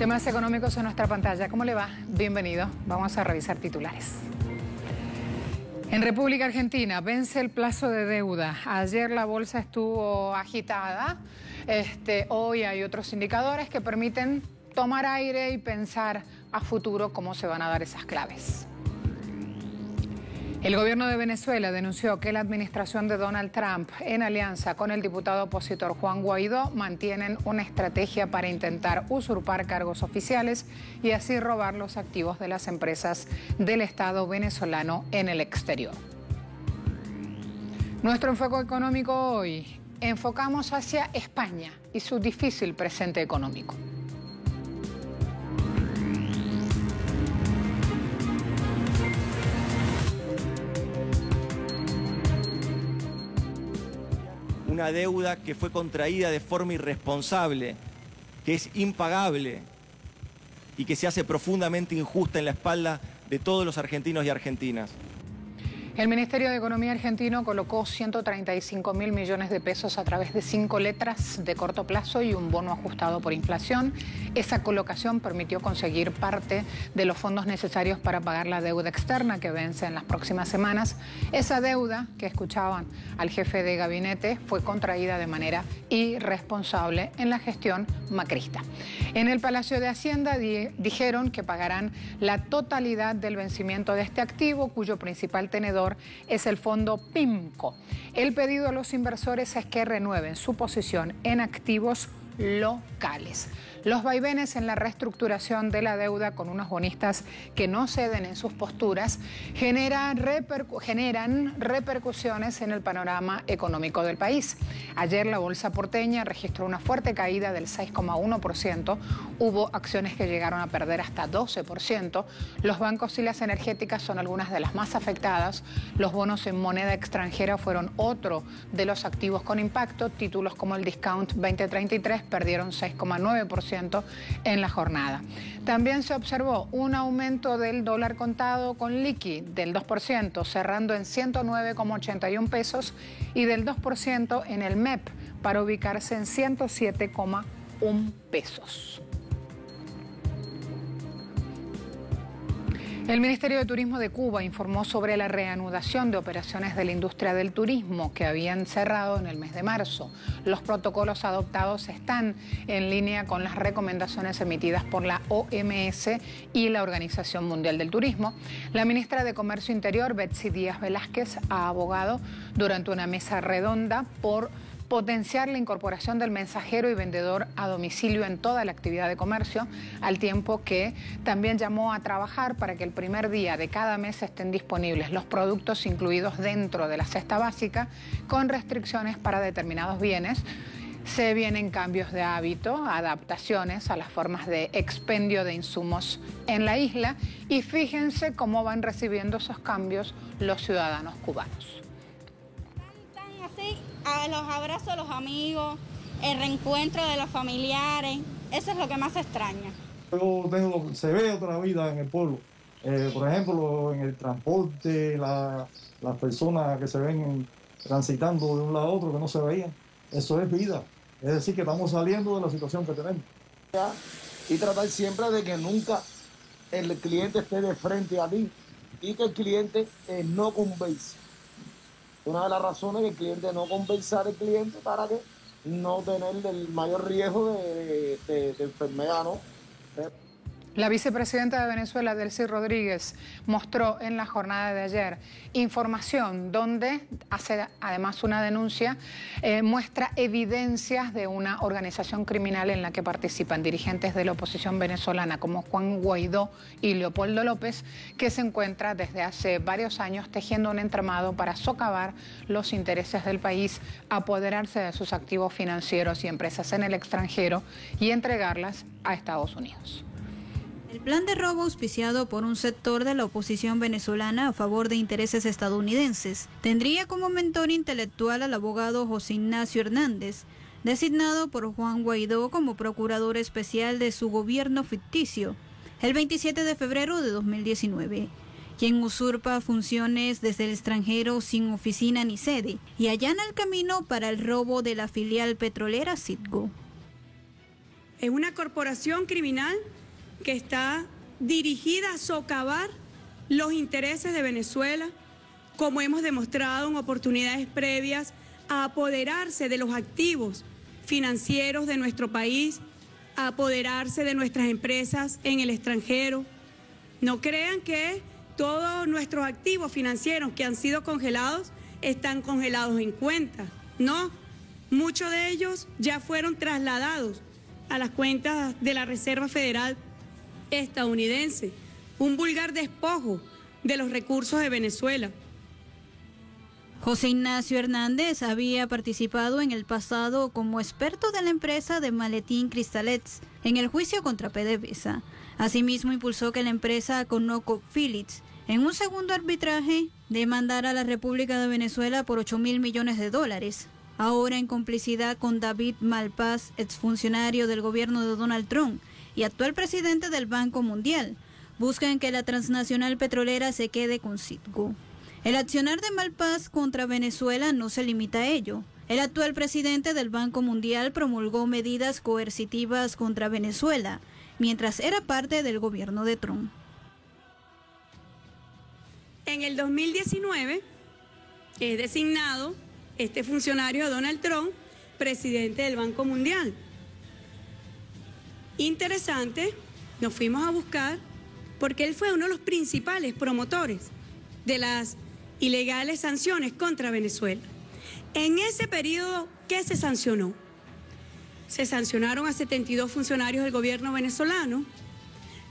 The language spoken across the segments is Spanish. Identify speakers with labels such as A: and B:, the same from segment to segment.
A: Temas económicos en nuestra pantalla. ¿Cómo le va? Bienvenido. Vamos a revisar titulares. En República Argentina vence el plazo de deuda. Ayer la bolsa estuvo agitada. Hoy hay otros indicadores que permiten tomar aire y pensar a futuro cómo se van a dar esas claves. El gobierno de Venezuela denunció que la administración de Donald Trump, en alianza con el diputado opositor Juan Guaidó, mantienen una estrategia para intentar usurpar cargos oficiales y así robar los activos de las empresas del Estado venezolano en el exterior. Nuestro enfoque económico hoy, enfocamos hacia España y su difícil presente económico.
B: Una deuda que fue contraída de forma irresponsable, que es impagable y que se hace profundamente injusta en la espalda de todos los argentinos y argentinas.
A: El Ministerio de Economía argentino colocó 135.000 millones de pesos a través de 5 letras de corto plazo y un bono ajustado por inflación. Esa colocación permitió conseguir parte de los fondos necesarios para pagar la deuda externa que vence en las próximas semanas. Esa deuda, que escuchaban al jefe de gabinete, fue contraída de manera irresponsable en la gestión macrista. En el Palacio de Hacienda dijeron que pagarán la totalidad del vencimiento de este activo, cuyo principal tenedor es el fondo PIMCO. El pedido a los inversores es que renueven su posición en activos locales. Los vaivenes en la reestructuración de la deuda con unos bonistas que no ceden en sus posturas generan repercusiones en el panorama económico del país. Ayer la bolsa porteña registró una fuerte caída del 6,1%. Hubo acciones que llegaron a perder hasta 12%. Los bancos y las energéticas son algunas de las más afectadas. Los bonos en moneda extranjera fueron otro de los activos con impacto. Títulos como el Discount 2033 perdieron 6,9% en la jornada. También se observó un aumento del dólar contado con liqui del 2%, cerrando en 109,81 pesos, y del 2% en el MEP, para ubicarse en 107,1 pesos. El Ministerio de Turismo de Cuba informó sobre la reanudación de operaciones de la industria del turismo que habían cerrado en el mes de marzo. Los protocolos adoptados están en línea con las recomendaciones emitidas por la OMS y la Organización Mundial del Turismo. La ministra de Comercio Interior, Betsy Díaz Velázquez, ha abogado durante una mesa redonda por potenciar la incorporación del mensajero y vendedor a domicilio en toda la actividad de comercio, al tiempo que también llamó a trabajar para que el primer día de cada mes estén disponibles los productos incluidos dentro de la cesta básica, con restricciones para determinados bienes. Se vienen cambios de hábito, adaptaciones a las formas de expendio de insumos en la isla, y fíjense cómo van recibiendo esos cambios los ciudadanos cubanos.
C: Así, a los abrazos a los amigos, el reencuentro de los familiares, eso es lo que más extraña.
D: Se ve otra vida en el pueblo, por ejemplo, en el transporte, las personas que se ven transitando de un lado a otro que no se veían, eso es vida, es decir, que estamos saliendo de la situación que tenemos.
E: Y tratar siempre de que nunca el cliente esté de frente a mí y que el cliente no converse. Una de las razones es que el cliente no conversar al cliente para que no tener el mayor riesgo de enfermedad, ¿no?
A: La vicepresidenta de Venezuela, Delcy Rodríguez, mostró en la jornada de ayer información donde hace además una denuncia, muestra evidencias de una organización criminal en la que participan dirigentes de la oposición venezolana como Juan Guaidó y Leopoldo López, que se encuentra desde hace varios años tejiendo un entramado para socavar los intereses del país, apoderarse de sus activos financieros y empresas en el extranjero y entregarlas a Estados Unidos.
F: El plan de robo auspiciado por un sector de la oposición venezolana a favor de intereses estadounidenses tendría como mentor intelectual al abogado José Ignacio Hernández, designado por Juan Guaidó como procurador especial de su gobierno ficticio el 27 de febrero de 2019, quien usurpa funciones desde el extranjero sin oficina ni sede y allana el camino para el robo de la filial petrolera Citgo.
G: Es una corporación criminal que está dirigida a socavar los intereses de Venezuela, como hemos demostrado en oportunidades previas, a apoderarse de los activos financieros de nuestro país, a apoderarse de nuestras empresas en el extranjero. No crean que todos nuestros activos financieros que han sido congelados están congelados en cuentas. No, muchos de ellos ya fueron trasladados a las cuentas de la Reserva Federal estadounidense. Un vulgar despojo de los recursos de Venezuela.
F: José Ignacio Hernández había participado en el pasado como experto de la empresa de maletín Cristalex en el juicio contra PDVSA. Asimismo, impulsó que la empresa ConocoPhillips, en un segundo arbitraje, demandara a la República de Venezuela por $8.000 millones. Ahora, en complicidad con David Malpass, exfuncionario del gobierno de Donald Trump y actual presidente del Banco Mundial, buscan que la transnacional petrolera se quede con Citgo. El accionar de Malpass contra Venezuela no se limita a ello. El actual presidente del Banco Mundial promulgó medidas coercitivas contra Venezuela, mientras era parte del gobierno de Trump.
G: En el 2019 es designado este funcionario de Donald Trump presidente del Banco Mundial. Interesante, nos fuimos a buscar porque él fue uno de los principales promotores de las ilegales sanciones contra Venezuela. En ese periodo, ¿qué se sancionó? Se sancionaron a 72 funcionarios del gobierno venezolano,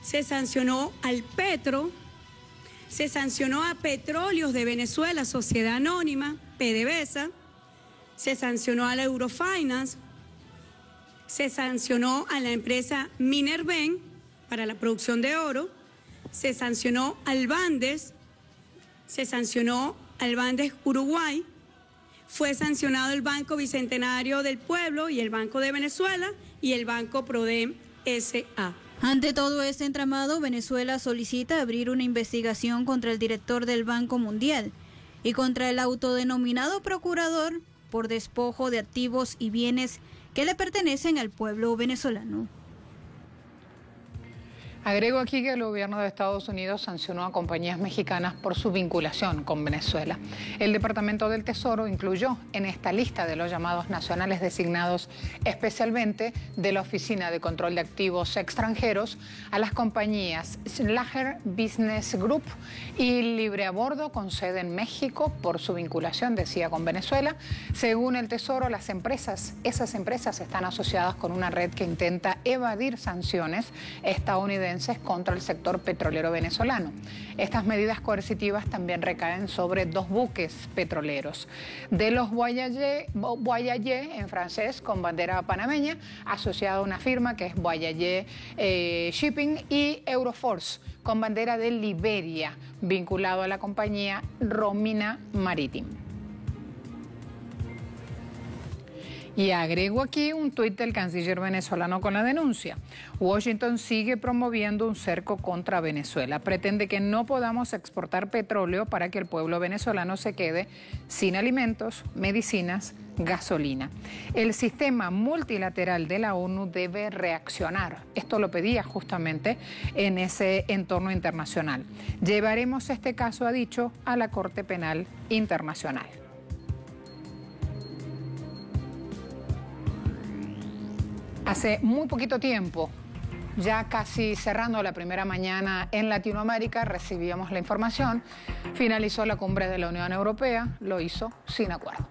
G: se sancionó al Petro, se sancionó a Petróleos de Venezuela, Sociedad Anónima, PDVSA, se sancionó a la Eurofinance, se sancionó a la empresa Minerven para la producción de oro, se sancionó al Bandes, se sancionó al Bandes Uruguay, fue sancionado el Banco Bicentenario del Pueblo y el Banco de Venezuela y el Banco Prodem S.A.
F: Ante todo este entramado, Venezuela solicita abrir una investigación contra el director del Banco Mundial y contra el autodenominado procurador por despojo de activos y bienes que le pertenecen al pueblo venezolano.
A: Agrego aquí que el gobierno de Estados Unidos sancionó a compañías mexicanas por su vinculación con Venezuela. El Departamento del Tesoro incluyó en esta lista de los llamados nacionales designados especialmente de la Oficina de Control de Activos Extranjeros a las compañías Schlager Business Group y Libre a Bordo con sede en México por su vinculación, decía, con Venezuela. Según el Tesoro, esas empresas están asociadas con una red que intenta evadir sanciones estadounidenses contra el sector petrolero venezolano. Estas medidas coercitivas también recaen sobre 2 buques petroleros, de los Voyager en francés con bandera panameña, asociado a una firma que es Voyager Shipping, y Euroforce con bandera de Liberia, vinculado a la compañía Romina Maritime. Y agrego aquí un tuit del canciller venezolano con la denuncia. Washington sigue promoviendo un cerco contra Venezuela. Pretende que no podamos exportar petróleo para que el pueblo venezolano se quede sin alimentos, medicinas, gasolina. El sistema multilateral de la ONU debe reaccionar. Esto lo pedía justamente en ese entorno internacional. Llevaremos este caso, ha dicho, a la Corte Penal Internacional. Hace muy poquito tiempo, ya casi cerrando la primera mañana en Latinoamérica, recibíamos la información, finalizó la cumbre de la Unión Europea, lo hizo sin acuerdo.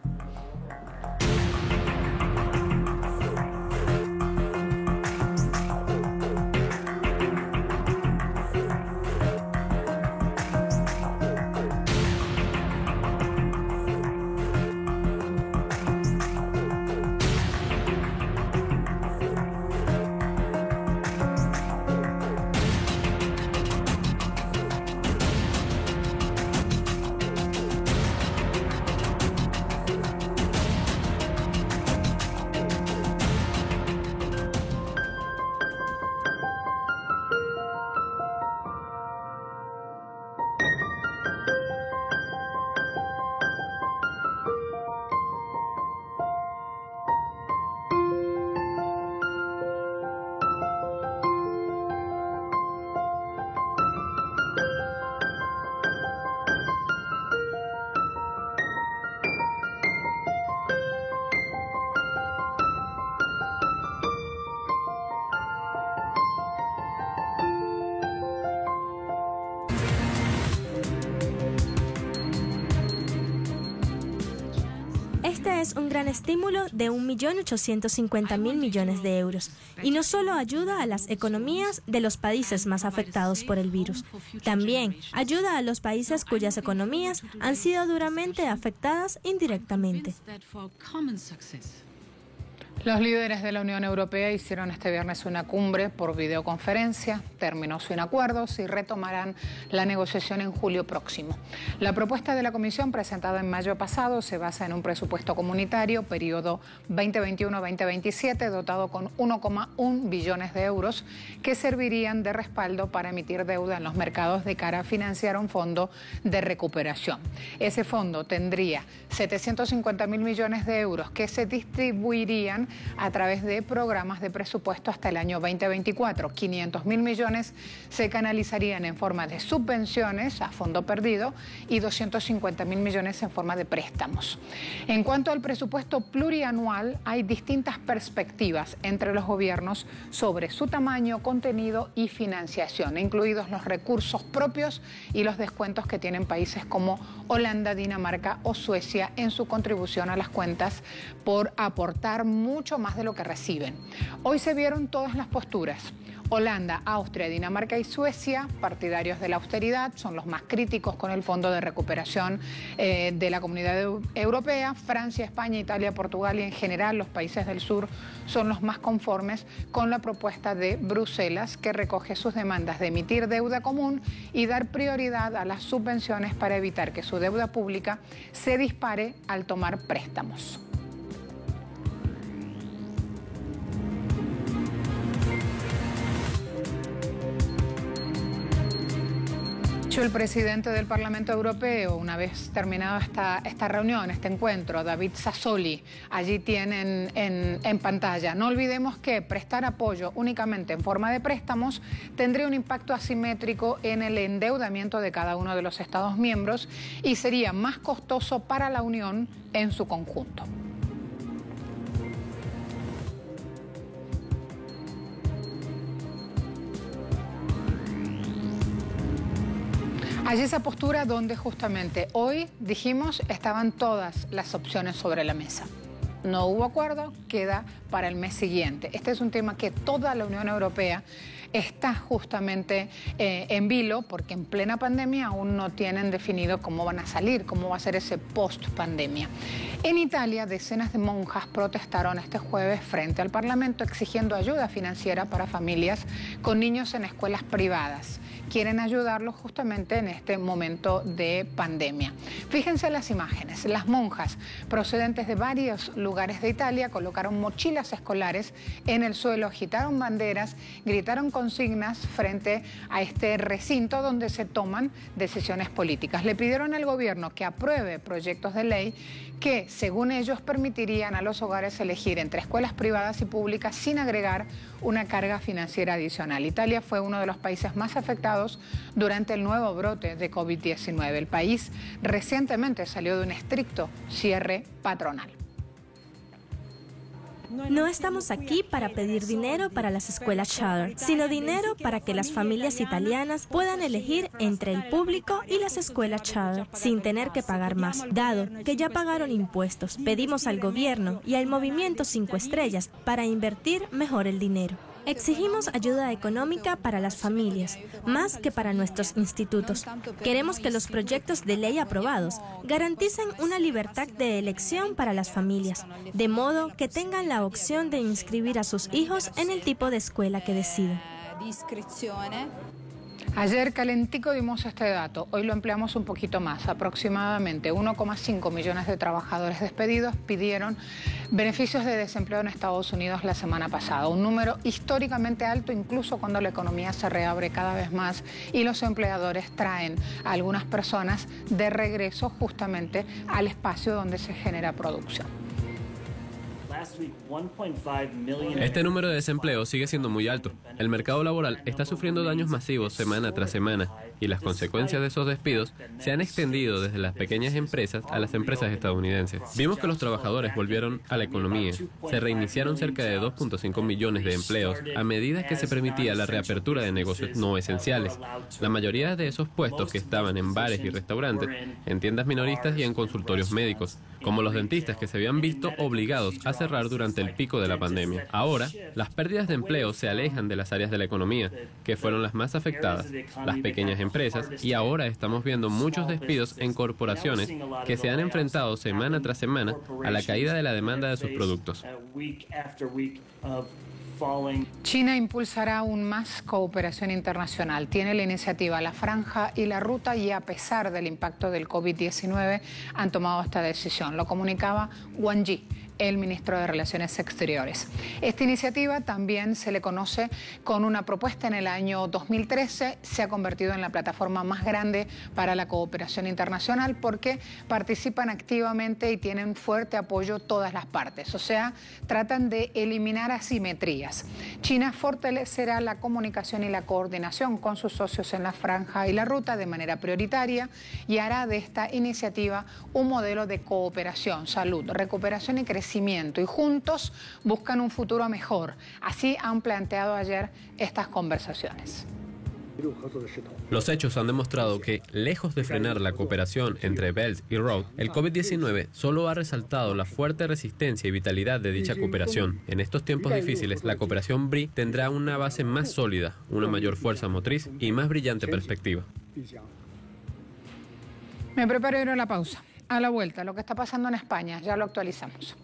H: Este es un gran estímulo de 1.850.000 millones de euros y no solo ayuda a las economías de los países más afectados por el virus, también ayuda a los países cuyas economías han sido duramente afectadas indirectamente.
A: Los líderes de la Unión Europea hicieron este viernes una cumbre por videoconferencia, terminó sin acuerdos y retomarán la negociación en julio próximo. La propuesta de la Comisión presentada en mayo pasado se basa en un presupuesto comunitario, periodo 2021-2027, dotado con 1,1 billones de euros, que servirían de respaldo para emitir deuda en los mercados de cara a financiar un fondo de recuperación. Ese fondo tendría 750.000 millones de euros que se distribuirían a través de programas de presupuesto hasta el año 2024. 500.000 millones se canalizarían en forma de subvenciones a fondo perdido y 250.000 millones en forma de préstamos. En cuanto al presupuesto plurianual, hay distintas perspectivas entre los gobiernos sobre su tamaño, contenido y financiación, incluidos los recursos propios y los descuentos que tienen países como Holanda, Dinamarca o Suecia en su contribución a las cuentas por aportar mucho más de lo que reciben. Hoy se vieron todas las posturas. Holanda, Austria, Dinamarca y Suecia, partidarios de la austeridad, son los más críticos con el Fondo de Recuperación de la Comunidad Europea. Francia, España, Italia, Portugal y en general los países del sur son los más conformes con la propuesta de Bruselas, que recoge sus demandas de emitir deuda común y dar prioridad a las subvenciones para evitar que su deuda pública se dispare al tomar préstamos. El presidente del Parlamento Europeo, una vez terminada esta reunión, este encuentro, David Sassoli, allí tienen en pantalla. No olvidemos que prestar apoyo únicamente en forma de préstamos tendría un impacto asimétrico en el endeudamiento de cada uno de los Estados miembros y sería más costoso para la Unión en su conjunto. Allí esa postura donde justamente hoy dijimos estaban todas las opciones sobre la mesa. No hubo acuerdo, queda para el mes siguiente. Este es un tema que toda la Unión Europea está justamente en vilo porque en plena pandemia aún no tienen definido cómo van a salir, cómo va a ser ese post-pandemia. En Italia, decenas de monjas protestaron este jueves frente al Parlamento exigiendo ayuda financiera para familias con niños en escuelas privadas. Quieren ayudarlos justamente en este momento de pandemia. Fíjense las imágenes. Las monjas procedentes de varios lugares de Italia colocaron mochilas escolares en el suelo, agitaron banderas, gritaron consignas frente a este recinto donde se toman decisiones políticas. Le pidieron al gobierno que apruebe proyectos de ley que, según ellos, permitirían a los hogares elegir entre escuelas privadas y públicas sin agregar una carga financiera adicional. Italia fue uno de los países más afectados durante el nuevo brote de COVID-19. El país recientemente salió de un estricto cierre patronal.
H: No estamos aquí para pedir dinero para las escuelas charter, sino dinero para que las familias italianas puedan elegir entre el público y las escuelas charter sin tener que pagar más. Dado que ya pagaron impuestos, pedimos al gobierno y al Movimiento 5 Estrellas para invertir mejor el dinero. Exigimos ayuda económica para las familias, más que para nuestros institutos. Queremos que los proyectos de ley aprobados garanticen una libertad de elección para las familias, de modo que tengan la opción de inscribir a sus hijos en el tipo de escuela que deciden.
A: Ayer calentico dimos este dato, hoy lo empleamos un poquito más. Aproximadamente 1,5 millones de trabajadores despedidos pidieron beneficios de desempleo en Estados Unidos la semana pasada. Un número históricamente alto incluso cuando la economía se reabre cada vez más y los empleadores traen a algunas personas de regreso justamente al espacio donde se genera producción.
I: Este número de desempleo sigue siendo muy alto. El mercado laboral está sufriendo daños masivos semana tras semana y las consecuencias de esos despidos se han extendido desde las pequeñas empresas a las empresas estadounidenses. Vimos que los trabajadores volvieron a la economía. Se reiniciaron cerca de 2.5 millones de empleos a medida que se permitía la reapertura de negocios no esenciales. La mayoría de esos puestos que estaban en bares y restaurantes, en tiendas minoristas y en consultorios médicos. como los dentistas que se habían visto obligados a cerrar durante el pico de la pandemia. Ahora, las pérdidas de empleo se alejan de las áreas de la economía, que fueron las más afectadas, las pequeñas empresas, y ahora estamos viendo muchos despidos en corporaciones que se han enfrentado semana tras semana a la caída de la demanda de sus productos.
A: China impulsará aún más cooperación internacional. Tiene la iniciativa La Franja y la Ruta y a pesar del impacto del COVID-19 han tomado esta decisión. Lo comunicaba Wang Yi, el ministro de Relaciones Exteriores. Esta iniciativa también se le conoce con una propuesta en el año 2013. Se ha convertido en la plataforma más grande para la cooperación internacional porque participan activamente y tienen fuerte apoyo todas las partes. O sea, tratan de eliminar asimetrías. China fortalecerá la comunicación y la coordinación con sus socios en la Franja y la Ruta de manera prioritaria y hará de esta iniciativa un modelo de cooperación, salud, recuperación y crecimiento, y juntos buscan un futuro mejor. Así han planteado ayer estas conversaciones.
I: Los hechos han demostrado que, lejos de frenar la cooperación entre Belt y Road, el COVID-19 solo ha resaltado la fuerte resistencia y vitalidad de dicha cooperación. En estos tiempos difíciles, la cooperación BRI tendrá una base más sólida, una mayor fuerza motriz y más brillante perspectiva.
A: Me preparo a ir a la pausa. A la vuelta, lo que está pasando en España, ya lo actualizamos.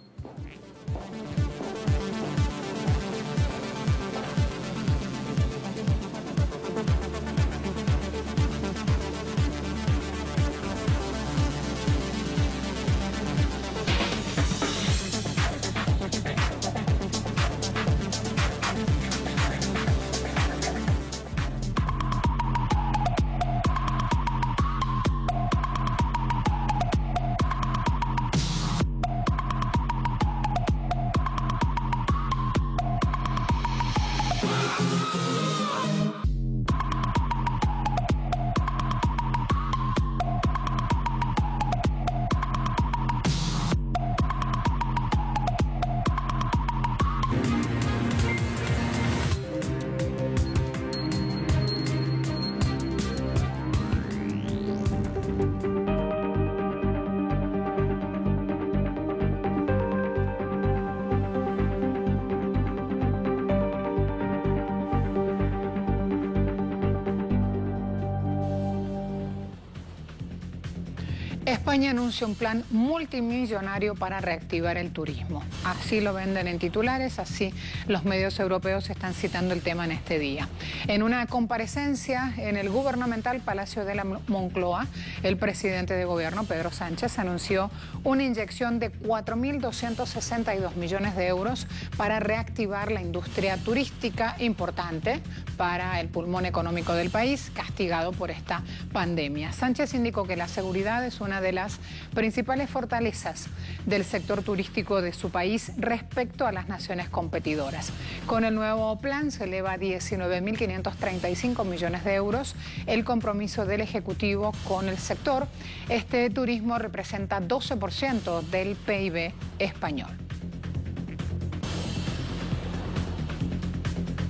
A: España anuncia un plan multimillonario para reactivar el turismo. Así lo venden en titulares, así los medios europeos están citando el tema en este día. En una comparecencia en el gubernamental Palacio de la Moncloa, el presidente de gobierno, Pedro Sánchez, anunció una inyección de 4.262 millones de euros para reactivar la industria turística, importante para el pulmón económico del país, castigado por esta pandemia. Sánchez indicó que la seguridad es una de las principales fortalezas del sector turístico de su país respecto a las naciones competidoras. Con el nuevo plan se eleva a 19.535 millones de euros el compromiso del Ejecutivo con el sector. Este turismo representa 12% del PIB español.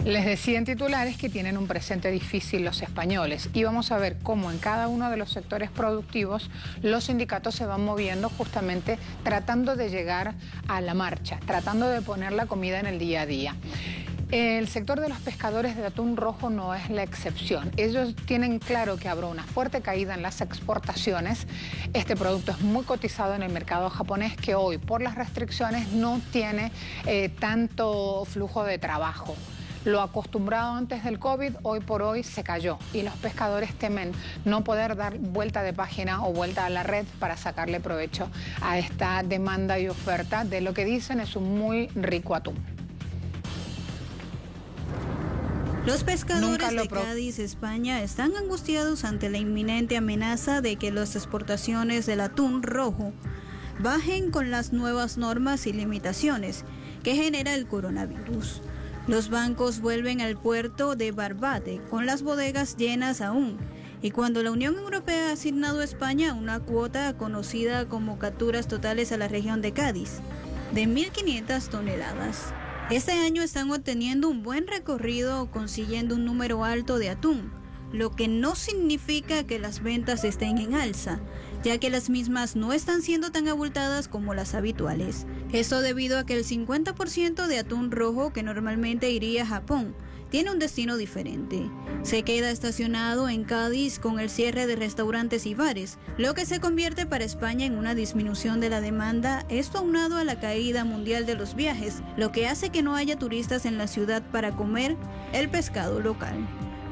A: Les decía en titulares que tienen un presente difícil los españoles y vamos a ver cómo en cada uno de los sectores productivos los sindicatos se van moviendo justamente tratando de llegar a la marcha, tratando de poner la comida en el día a día. El sector de los pescadores de atún rojo no es la excepción. Ellos tienen claro que habrá una fuerte caída en las exportaciones. Este producto es muy cotizado en el mercado japonés que hoy por las restricciones no tiene tanto flujo de trabajo. Lo acostumbrado antes del COVID, hoy por hoy se cayó y los pescadores temen no poder dar vuelta de página o vuelta a la red para sacarle provecho a esta demanda y oferta de lo que dicen es un muy rico atún.
F: Los pescadores de Cádiz, España, están angustiados ante la inminente amenaza de que las exportaciones del atún rojo bajen con las nuevas normas y limitaciones que genera el coronavirus. Los bancos vuelven al puerto de Barbate con las bodegas llenas aún. Y cuando la Unión Europea ha asignado a España una cuota conocida como capturas totales a la región de Cádiz, de 1.500 toneladas. Este año están obteniendo un buen recorrido consiguiendo un número alto de atún, lo que no significa que las ventas estén en alza. ya que las mismas no están siendo tan abultadas como las habituales. Esto debido a que el 50% de atún rojo que normalmente iría a Japón tiene un destino diferente. Se queda estacionado en Cádiz con el cierre de restaurantes y bares, lo que se convierte para España en una disminución de la demanda, esto aunado a la caída mundial de los viajes, lo que hace que no haya turistas en la ciudad para comer el pescado local.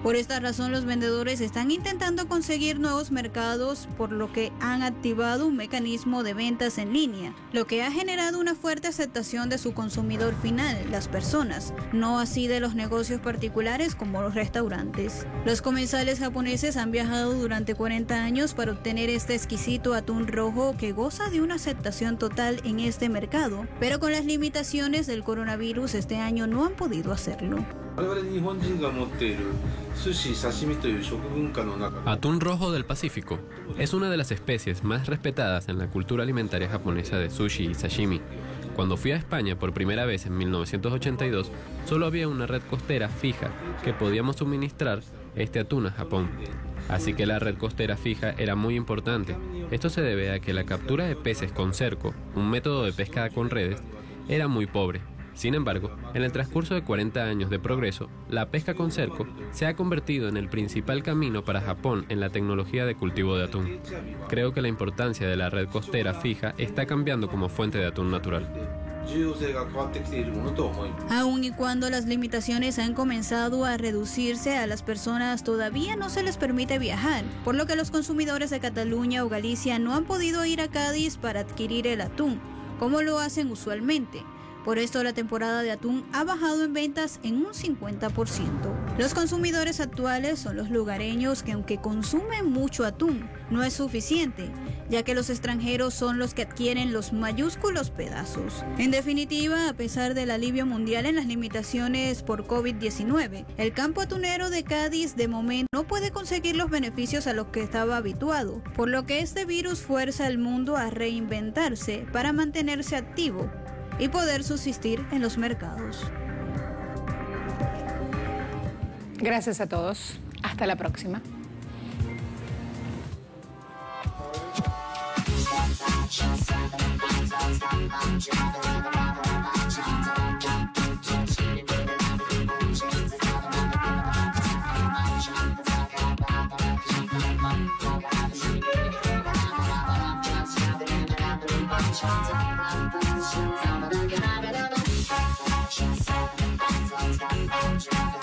F: Por esta razón, los vendedores están intentando conseguir nuevos mercados, por lo que han activado un mecanismo de ventas en línea, lo que ha generado una fuerte aceptación de su consumidor final, las personas, no así de los negocios particulares como los restaurantes. Los comensales japoneses han viajado durante 40 años para obtener este exquisito atún rojo que goza de una aceptación total en este mercado, pero con las limitaciones del coronavirus este año no han podido hacerlo.
I: Atún rojo del Pacífico es una de las especies más respetadas en la cultura alimentaria japonesa de sushi y sashimi. Cuando fui a España por primera vez en 1982, solo había una red costera fija que podíamos suministrar este atún a Japón. Así que la red costera fija era muy importante. Esto se debe a que la captura de peces con cerco, un método de pesca con redes, era muy pobre. Sin embargo, en el transcurso de 40 años de progreso, la pesca con cerco se ha convertido en el principal camino para Japón en la tecnología de cultivo de atún. Creo que la importancia de la red costera fija está cambiando como fuente de atún natural.
F: Aun y cuando las limitaciones han comenzado a reducirse, a las personas todavía no se les permite viajar, por lo que los consumidores de Cataluña o Galicia no han podido ir a Cádiz para adquirir el atún, como lo hacen usualmente. Por esto, la temporada de atún ha bajado en ventas en un 50%. Los consumidores actuales son los lugareños que, aunque consumen mucho atún, no es suficiente, ya que los extranjeros son los que adquieren los mayúsculos pedazos. En definitiva, a pesar del alivio mundial en las limitaciones por COVID-19, el campo atunero de Cádiz de momento no puede conseguir los beneficios a los que estaba habituado, por lo que este virus fuerza al mundo a reinventarse para mantenerse activo y poder subsistir en los mercados.
A: Gracias a todos. Hasta la próxima.
J: She's